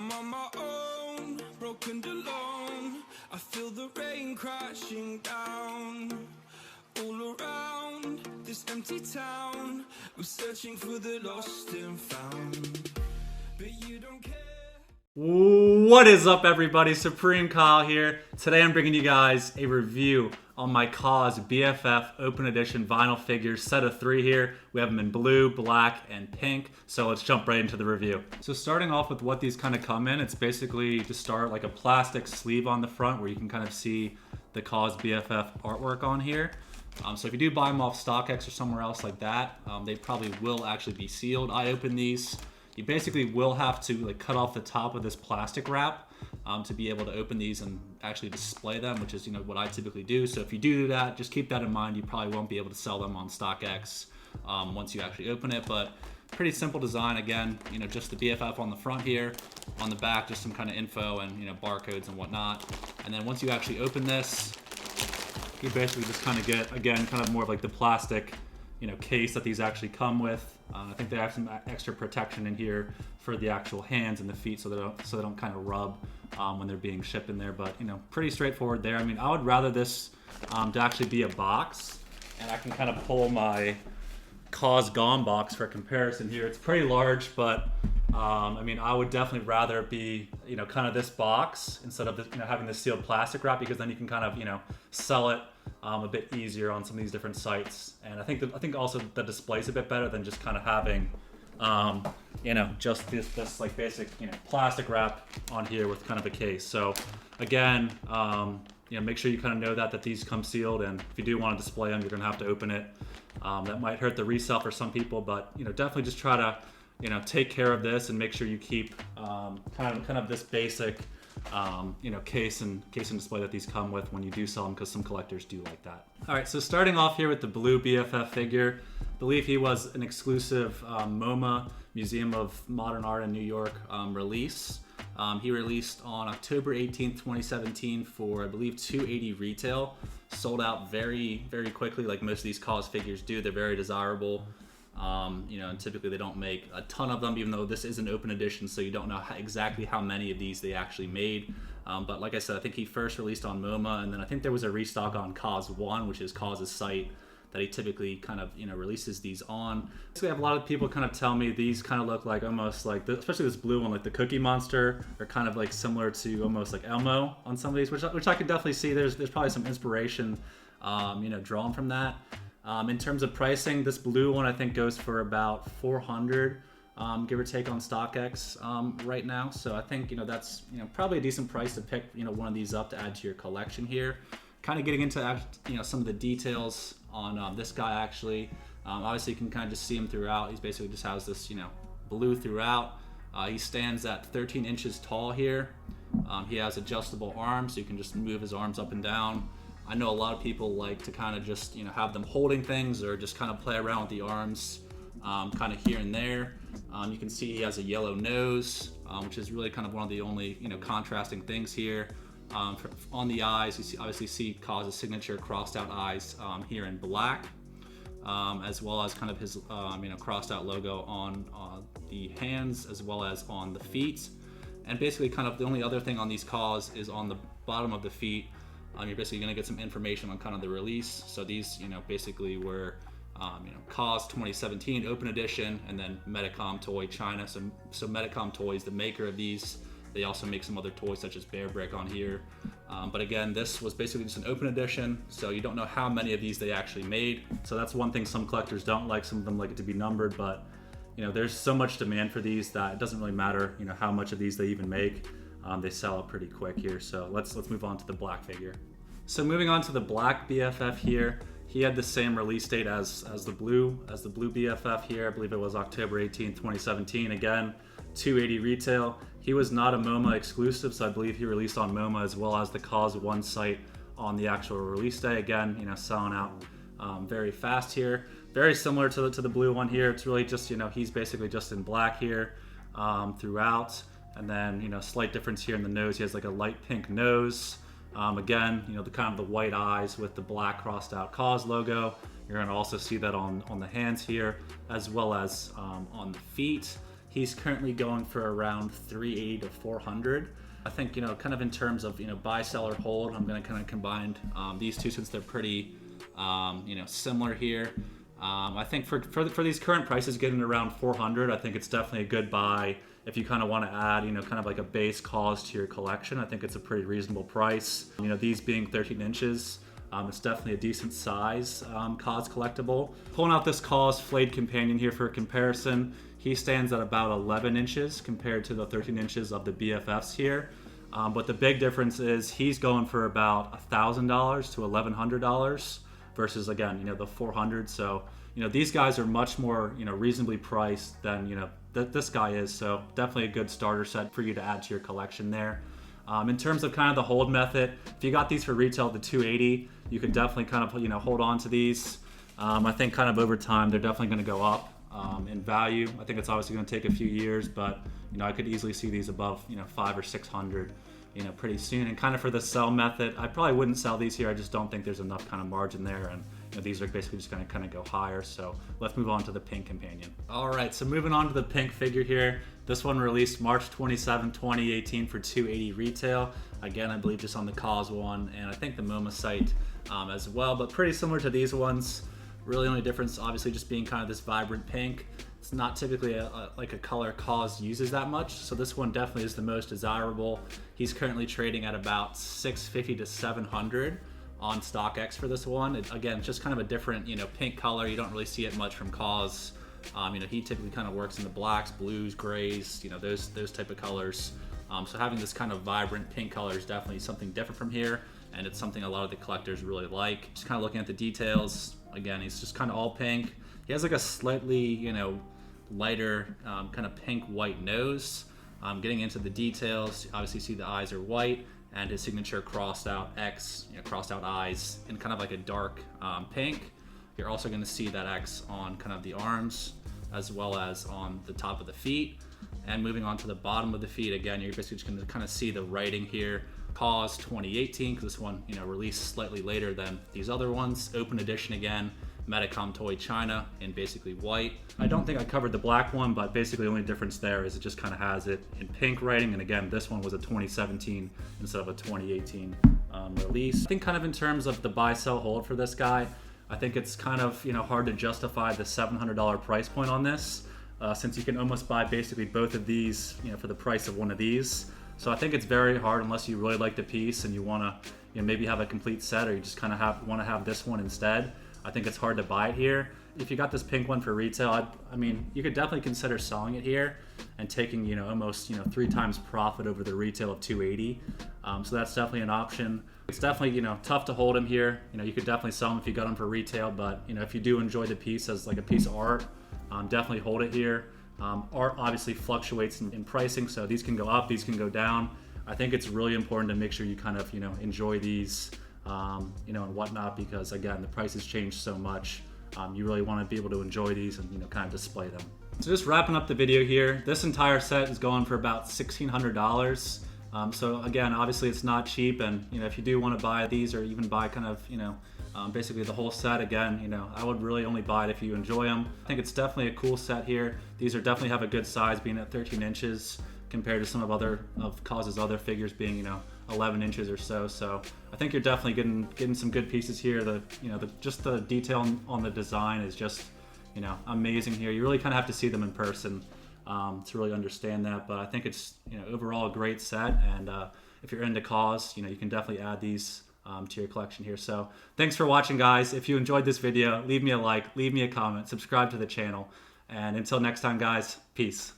I'm on my own, broken and alone. I feel the rain crashing down all around this empty town. I'm searching for the lost and found, but you don't care. What is up, everybody? Supreme Kyle here. Today I'm bringing you guys a review on my Kaws BFF Open Edition vinyl figures, set of 3 here. We have them in blue, black, and pink. So let's jump right into the review. So starting off with what these kind of come in, it's basically to start like a plastic sleeve on the front where you can kind of see the Kaws BFF artwork on here. So if you do buy them off StockX or somewhere else like that, they probably will actually be sealed. I opened these. You basically will have to like cut off the top of this plastic wrap to be able to open these and actually display them, which is what I typically do. So if you do that, just keep that in mind. You probably won't be able to sell them on StockX once you actually open it. But pretty simple design. Again, just the BFF on the front here, on the back, just some kind of info and barcodes and whatnot. And then once you actually open this, you basically just kind of get, again, kind of more of like the plastic case that these actually come with. I think they have some extra protection in here for the actual hands and the feet so they don't kind of rub when they're being shipped in there. But pretty straightforward there. I mean, I would rather this to actually be a box, and I can kind of pull my Kaws Gone box for comparison here. It's pretty large, but I mean, I would definitely rather it be kind of this box instead of having this sealed plastic wrap, because then you can kind of sell it a bit easier on some of these different sites. And I think also the display's a bit better than just kind of having just this like basic plastic wrap on here with kind of a case. So again, make sure you kind of know that these come sealed, and if you do want to display them, you're gonna have to open it. That might hurt the resale for some people, but definitely just try to take care of this and make sure you keep kind of this basic case and display that these come with when you do sell them, because some collectors do like that. All right, so starting off here with the blue BFF figure, I believe he was an exclusive MoMA, Museum of Modern Art in New York release. He released on October 18th, 2017 for, I believe, $280 retail. Sold out very, very quickly, like most of these Kaws figures do. They're very desirable. And typically they don't make a ton of them, even though this is an open edition, so you don't know exactly how many of these they actually made. But like I said, I think he first released on MoMA, and then I think there was a restock on Kaws 1, which is Kaws' site that he typically kind of releases these on. So I have a lot of people kind of tell me these kind of look like almost like, especially this blue one, like the Cookie Monster, or kind of like similar to almost like Elmo on some of these, which I could definitely see. There's probably some inspiration, drawn from that. In terms of pricing, this blue one I think goes for about $400, give or take on StockX right now. So I think that's probably a decent price to pick one of these up to add to your collection here. Kind of getting into some of the details on this guy actually. Obviously you can kind of just see him throughout. He's basically just has this blue throughout. He stands at 13 inches tall here. He has adjustable arms, so you can just move his arms up and down. I know a lot of people like to kind of just have them holding things or just kind of play around with the arms kind of here and there. You can see he has a yellow nose, which is really kind of one of the only contrasting things here. On the eyes, you obviously see Kaws' signature crossed out eyes here in black, as well as kind of his crossed out logo on the hands as well as on the feet. And basically kind of the only other thing on these Kaws is on the bottom of the feet. You're basically going to get some information on kind of the release. So these, basically were, Kaws 2017 Open Edition, and then Medicom Toy China. So Medicom Toys, the maker of these, they also make some other toys such as Bear Brick on here. But again, this was basically just an Open Edition, so you don't know how many of these they actually made. So that's one thing some collectors don't like. Some of them like it to be numbered, but there's so much demand for these that it doesn't really matter, how much of these they even make. They sell out pretty quick here. So let's move on to the black figure. So moving on to the black BFF here, he had the same release date as the blue BFF here. I believe it was October 18th, 2017. Again, $280 retail. He was not a MoMA exclusive, so I believe he released on MoMA as well as the Kaws 1 site on the actual release day. Again, selling out very fast here. Very similar to the blue one here. It's really just he's basically just in black here throughout. And then, slight difference here in the nose. He has like a light pink nose. Again, the kind of the white eyes with the black crossed out Kaws logo. You're going to also see that on the hands here, as well as on the feet. He's currently going for around 380 to 400. I think, kind of in terms of, buy, sell, or hold, I'm going to kind of combine these two since they're pretty, similar here. I think for these current prices, getting around 400, I think it's definitely a good buy. If you kind of want to add, kind of like a base Kaws to your collection, I think it's a pretty reasonable price. These being 13 inches, it's definitely a decent size Kaws collectible. Pulling out this Kaws flayed companion here for a comparison, he stands at about 11 inches compared to the 13 inches of the BFFs here. But the big difference is he's going for about $1,000 to $1,100 versus, again, the 400. So, these guys are much more, reasonably priced than, this guy is. So definitely a good starter set for you to add to your collection there. In terms of kind of the hold method, if you got these for retail at the 280, you could definitely kind of, hold on to these. I think kind of over time, they're definitely going to go up in value. I think it's obviously going to take a few years, but, I could easily see these above, 500 or 600, pretty soon. And kind of for the sell method, I probably wouldn't sell these here. I just don't think there's enough kind of margin there. And these are basically just going to kind of go higher. So let's move on to the pink companion. All right, so moving on to the pink figure here. This one released March 27, 2018 for $280 retail. Again, I believe just on the Kaws one, and I think the MoMA site as well, but pretty similar to these ones. Really only difference obviously just being kind of this vibrant pink. It's not typically like a color Kaws uses that much, so this one definitely is the most desirable. He's currently trading at about $650 to $700 on StockX for this one. Again, just kind of a different, pink color. You don't really see it much from Kaws. He typically kind of works in the blacks, blues, grays, those type of colors. So having this kind of vibrant pink color is definitely something different from here, and it's something a lot of the collectors really like. Just kind of looking at the details, again, he's just kind of all pink. He has like a slightly, lighter kind of pink white nose. Getting into the details, obviously see the eyes are white, and his signature crossed out X, crossed out eyes in kind of like a dark pink. You're also going to see that X on kind of the arms as well as on the top of the feet. And moving on to the bottom of the feet, again, you're basically just going to kind of see the writing here. Kaws 2018, because this one, released slightly later than these other ones. Open edition again. Medicom Toy China in basically white. I don't think I covered the black one, but basically the only difference there is it just kind of has it in pink writing. And again, this one was a 2017 instead of a 2018 release. I think kind of in terms of the buy, sell, hold for this guy, I think it's kind of, hard to justify the $700 price point on this, since you can almost buy basically both of these, for the price of one of these. So I think it's very hard unless you really like the piece and you want to, maybe have a complete set, or you just kind of want to have this one instead. I think it's hard to buy it here. If you got this pink one for retail, I mean, you could definitely consider selling it here and taking, almost, 3 times profit over the retail of $280. So that's definitely an option. It's definitely, tough to hold him here. You could definitely sell him if you got him for retail, but, if you do enjoy the piece as like a piece of art, definitely hold it here. Art obviously fluctuates in pricing, so these can go up, these can go down. I think it's really important to make sure you kind of, enjoy these, and whatnot, because again, the prices change so much. You really want to be able to enjoy these and, kind of display them. So just wrapping up the video here, this entire set is going for about $1,600. So again, obviously it's not cheap, and if you do want to buy these or even buy kind of, basically the whole set, again, I would really only buy it if you enjoy them. I think it's definitely a cool set here. These are definitely have a good size, being at 13 inches compared to some of Kaws' other figures being, 11 inches or so. So I think you're definitely getting some good pieces here. Just the detail on the design is just, amazing here. You really kind of have to see them in person to really understand that. But I think it's, overall a great set. And if you're into Kaws, you can definitely add these to your collection here. So thanks for watching, guys. If you enjoyed this video, leave me a like, leave me a comment, subscribe to the channel. And until next time, guys, peace.